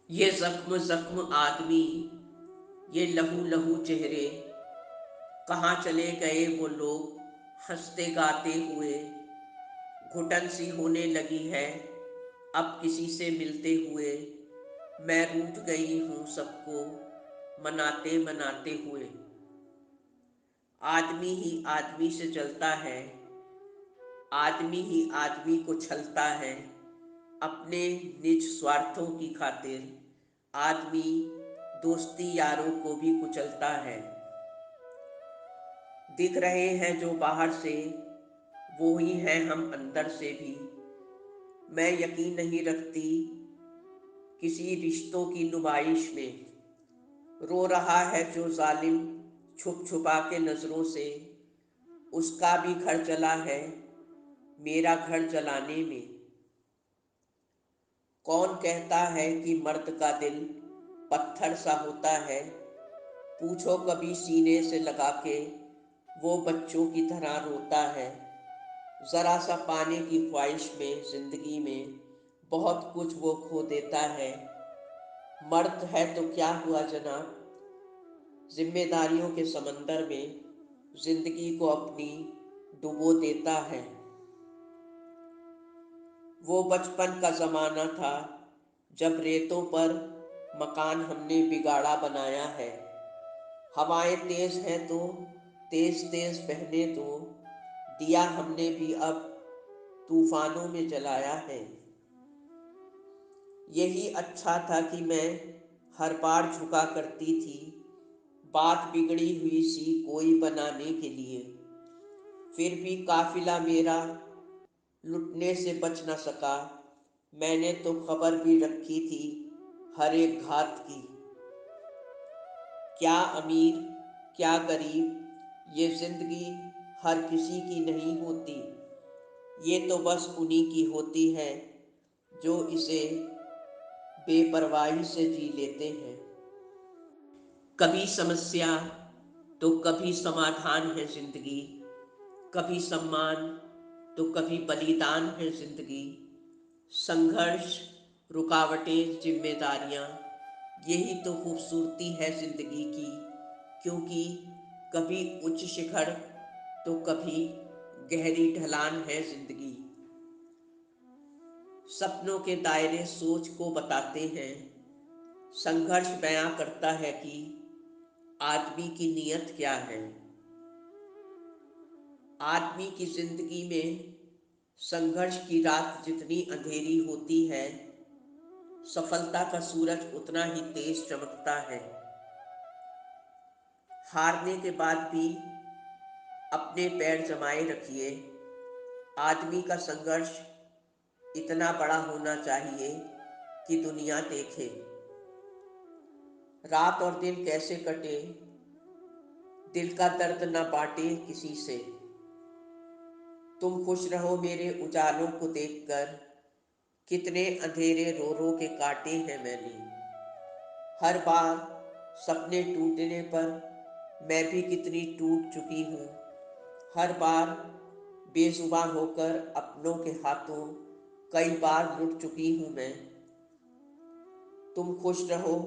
ये जख्म जख्म आदमी, ये लहू लहू चेहरे, कहाँ चले गए वो लोग हंसते गाते हुए। घुटन सी होने लगी है अब किसी से मिलते हुए। मैं रूठ गई हूँ सबको मनाते मनाते हुए। आदमी ही आदमी से जलता है, आदमी ही आदमी को छलता है। अपने निज स्वार्थों की खातिर आदमी दोस्ती यारों को भी कुचलता है। दिख रहे हैं जो बाहर से, वो ही हैं हम अंदर से भी। मैं यकीन नहीं रखती किसी रिश्तों की नुमाइश में। रो रहा है जो जालिम छुप छुपा के नजरों से, उसका भी घर जला है मेरा घर जलाने में। कौन कहता है कि मर्द का दिल पत्थर सा होता है? पूछो कभी सीने से लगा के, वो बच्चों की तरह रोता है। जरा सा पाने की ख्वाहिश में जिंदगी में बहुत कुछ वो खो देता है। मर्द है तो क्या हुआ जनाब, जिम्मेदारियों के समंदर में जिंदगी को अपनी डुबो देता है। वो बचपन का जमाना था जब रेतों पर मकान हमने बिगाड़ा बनाया है। हवाएं तेज हैं तो तेज तेज बहने दो, दिया हमने भी अब तूफानों में जलाया है। यही अच्छा था कि मैं हर बार झुका करती थी बात बिगड़ी हुई सी कोई बनाने के लिए। फिर भी काफिला मेरा लुटने से बच न सका। मैंने तो खबर भी रखी थी हर एक घात की। क्या अमीर क्या गरीब, ये जिंदगी हर किसी की नहीं होती। ये तो बस उन्हीं की होती है जो इसे बेपरवाही से जी लेते हैं। कभी समस्या तो कभी समाधान है जिंदगी, कभी सम्मान तो कभी बलिदान है जिंदगी। संघर्ष, रुकावटें, जिम्मेदारियां, यही तो खूबसूरती है जिंदगी की। क्योंकि कभी उच्च शिखर तो कभी गहरी ढलान है जिंदगी। सपनों के दायरे सोच को बताते हैं, संघर्ष बयां करता है कि आदमी की नीयत क्या है। आदमी की जिंदगी में संघर्ष की रात जितनी अंधेरी होती है, सफलता का सूरज उतना ही तेज चमकता है। हारने के बाद भी अपने पैर जमाए रखिए। आदमी का संघर्ष इतना बड़ा होना चाहिए कि दुनिया देखे। रात और दिन कैसे कटे, दिल का दर्द न बांटे किसी से। तुम खुश रहो मेरे उजालों को देखकर, कितने अंधेरे रो रो के काटे हैं मैंने। हर बार सपने टूटने पर मैं भी कितनी टूट चुकी हूँ। हर बार बेजुबान होकर अपनों के हाथों कई बार लुट चुकी हूँ मैं। तुम खुश रहो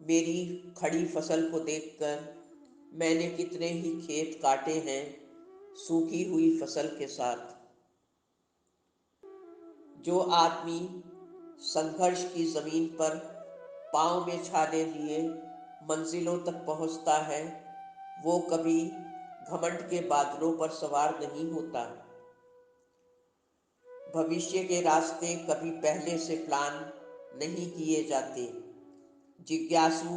मेरी खड़ी फसल को देखकर, मैंने कितने ही खेत काटे हैं सूखी हुई फसल के साथ। जो आदमी संघर्ष की जमीन पर पांव में छाले लिए मंजिलों तक पहुंचता है, वो कभी घमंड के बादलों पर सवार नहीं होता। भविष्य के रास्ते कभी पहले से प्लान नहीं किए जाते। जिज्ञासु,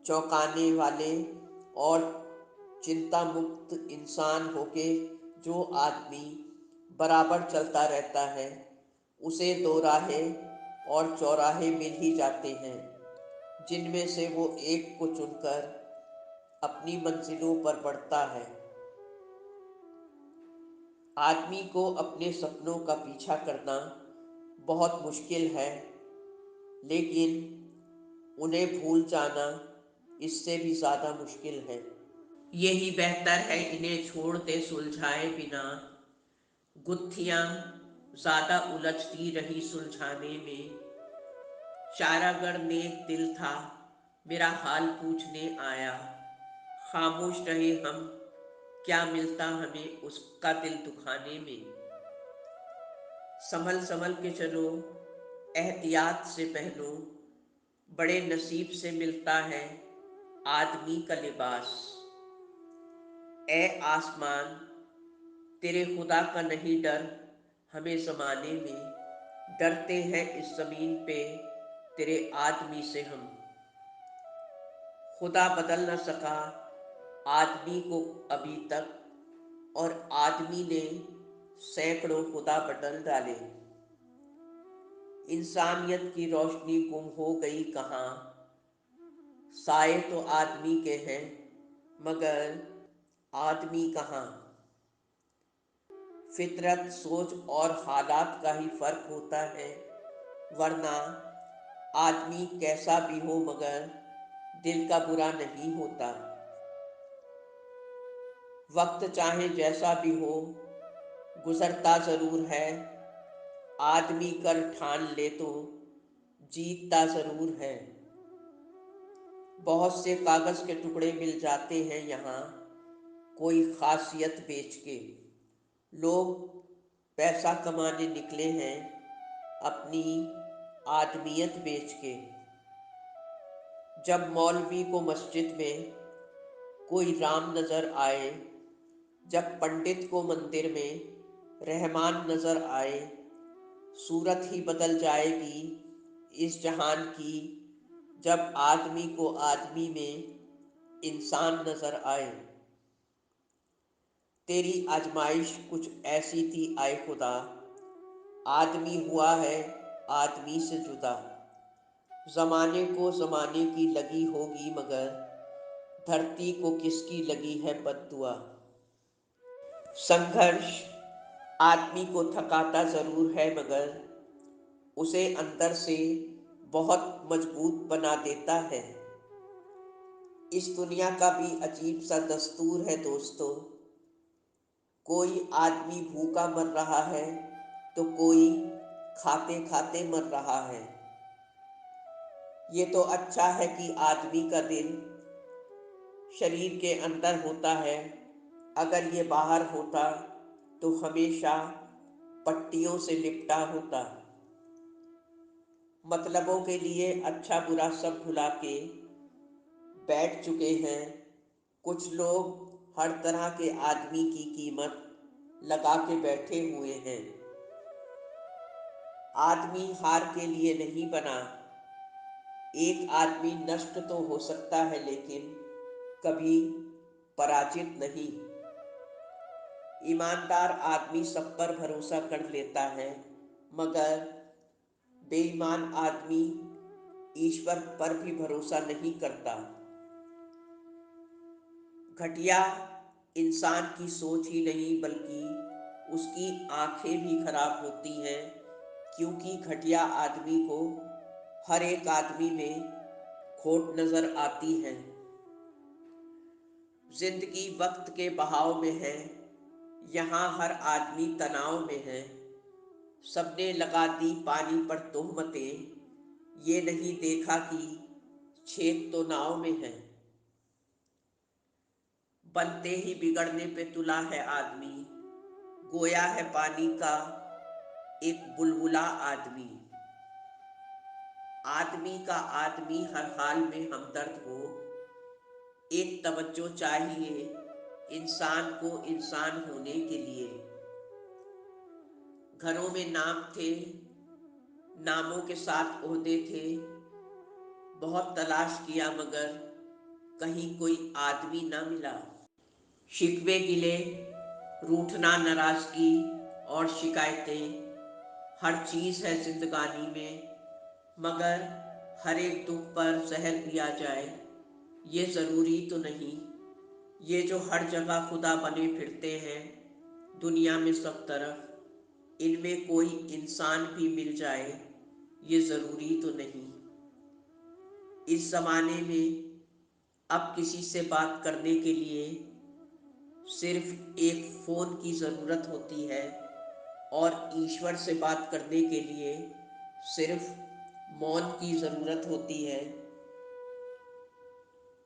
चौंकाने वाले और चिंता मुक्त इंसान होके जो आदमी बराबर चलता रहता है, उसे दो राहें और चौराहे मिल ही जाते हैं, जिनमें से वो एक को चुनकर अपनी मंजिलों पर बढ़ता है। आदमी को अपने सपनों का पीछा करना बहुत मुश्किल है, लेकिन उन्हें भूल जाना इससे भी ज़्यादा मुश्किल है। यही बेहतर है इन्हें छोड़ दे सुलझाए बिना। गुत्थियां ज़्यादा उलझती रही सुलझाने में। शायरागढ़ नेक दिल था, मेरा हाल पूछने आया। खामोश रहे हम, क्या मिलता हमें उसका दिल दुखाने में। संभल संभल के चलो, एहतियात से पहनो, बड़े नसीब से मिलता है आदमी का लिबास। ए आसमान, तेरे खुदा का नहीं डर हमें ज़माने में, डरते हैं इस ज़मीन पे तेरे आदमी से हम। खुदा बदल न सका आदमी को अभी तक, और आदमी ने सैकड़ों खुदा बदल डाले। इंसानियत की रोशनी गुम हो गई कहाँ, साए तो आदमी के हैं मगर आदमी कहाँ। फितरत, सोच और हालात का ही फर्क होता है, वरना आदमी कैसा भी हो मगर दिल का बुरा नहीं होता। वक्त चाहे जैसा भी हो गुजरता ज़रूर है, आदमी कर ठान ले तो जीतता ज़रूर है। बहुत से कागज़ के टुकड़े मिल जाते हैं यहाँ कोई खासियत बेच के। लोग पैसा कमाने निकले हैं अपनी आदमियत बेच के। जब मौलवी को मस्जिद में कोई राम नज़र आए, जब पंडित को मंदिर में रहमान नज़र आए, सूरत ही बदल जाएगी इस जहान की जब आदमी को आदमी में इंसान नज़र आए। तेरी आजमाइश कुछ ऐसी थी आए खुदा, आदमी हुआ है आदमी से जुदा। ज़माने को ज़माने की लगी होगी मगर धरती को किसकी लगी है बद्दुआ। संघर्ष आदमी को थकाता ज़रूर है मगर उसे अंदर से बहुत मजबूत बना देता है। इस दुनिया का भी अजीब सा दस्तूर है दोस्तों, कोई आदमी भूखा मर रहा है तो कोई खाते खाते मर रहा है। ये तो अच्छा है कि आदमी का दिल शरीर के अंदर होता है, अगर ये बाहर होता तो हमेशा पट्टियों से लिपटा होता। मतलबों के लिए अच्छा बुरा सब भुला के बैठ चुके हैं कुछ लोग, हर तरह के आदमी की कीमत लगा के बैठे हुए हैं। आदमी हार के लिए नहीं बना, एक आदमी नष्ट तो हो सकता है लेकिन कभी पराजित नहीं। ईमानदार आदमी सब पर भरोसा कर लेता है मगर बेईमान आदमी ईश्वर पर भी भरोसा नहीं करता। घटिया इंसान की सोच ही नहीं बल्कि उसकी आंखें भी खराब होती हैं, क्योंकि घटिया आदमी को हर एक आदमी में खोट नज़र आती है। जिंदगी वक्त के बहाव में है, यहाँ हर आदमी तनाव में है। सबने लगा दी पानी पर तोहमतें, ये नहीं देखा कि छेद तो नाव में है। बनते ही बिगड़ने पे तुला है आदमी, गोया है पानी का एक बुलबुला आदमी। आदमी का आदमी हर हाल में हमदर्द हो, एक तवज्जो चाहिए इंसान को इंसान होने के लिए। घरों में नाम थे, नामों के साथ ओहदे थे, बहुत तलाश किया मगर कहीं कोई आदमी ना मिला। शिकवे गिले, रूठना, नाराज़गी और शिकायतें हर चीज़ है जिंदगानी में, मगर हर एक दुख पर जहर पिया जाए ये ज़रूरी तो नहीं। ये जो हर जगह खुदा बने फिरते हैं दुनिया में सब तरफ, इनमें कोई इंसान भी मिल जाए ये ज़रूरी तो नहीं। इस ज़माने में अब किसी से बात करने के लिए सिर्फ एक फ़ोन की ज़रूरत होती है और ईश्वर से बात करने के लिए सिर्फ मौन की ज़रूरत होती है।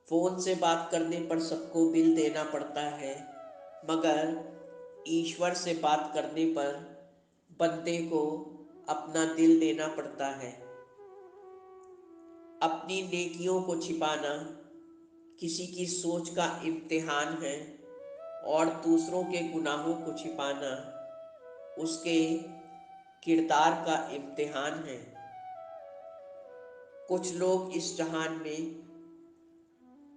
फ़ोन से बात करने पर सबको बिल देना पड़ता है, मगर ईश्वर से बात करने पर बंदे को अपना दिल देना पड़ता है। अपनी नेकियों को छिपाना किसी की सोच का इम्तिहान है, और दूसरों के गुनाहों को छिपाना उसके किरदार का इम्तिहान है। कुछ लोग इस जहान में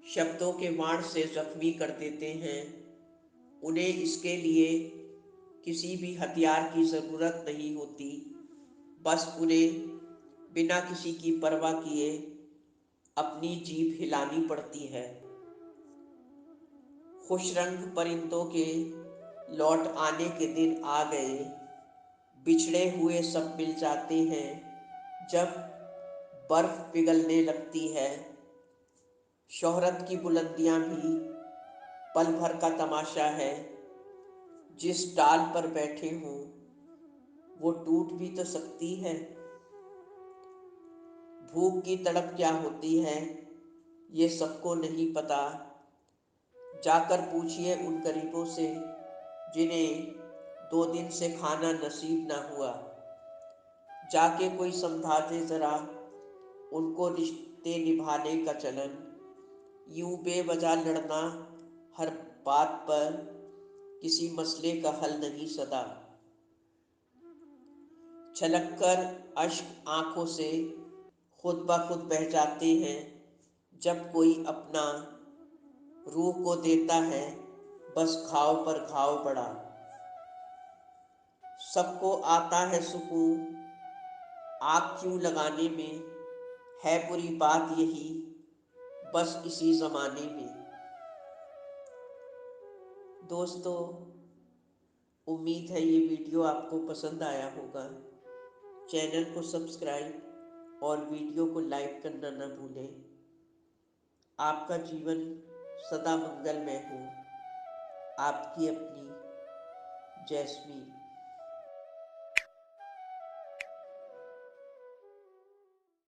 शब्दों के वाण से जख्मी कर देते हैं। उन्हें इसके लिए किसी भी हथियार की ज़रूरत नहीं होती, बस उन्हें बिना किसी की परवाह किए अपनी जीभ हिलानी पड़ती है। खुशरंग परिंदों के लौट आने के दिन आ गए, बिछड़े हुए सब मिल जाते हैं जब बर्फ पिघलने लगती है। शोहरत की बुलंदियां भी पल भर का तमाशा है। जिस डाल पर बैठे हों वो टूट भी तो सकती है। भूख की तड़प क्या होती है ये सबको नहीं पता। जाकर पूछिए उन गरीबों से जिन्हें 2 दिन से खाना नसीब ना हुआ। जाके कोई समझा दे ज़रा उनको रिश्ते निभाने का चलन। यूं बेवजह लड़ना हर बात पर किसी मसले का हल नहीं सदा। छलक कर अश्क आंखों से खुद ब खुद बह जाते हैं जब कोई अपना रूह को देता है, बस घाव पर घाव पड़ा। सबको आता है सुकून आग क्यों लगाने में, है बुरी बात यही बस इसी ज़माने में। दोस्तों, उम्मीद है ये वीडियो आपको पसंद आया होगा। चैनल को सब्सक्राइब और वीडियो को लाइक करना न भूलें। आपका जीवन सदा मंगलमय हो। आपकी अपनी जैस्मीन।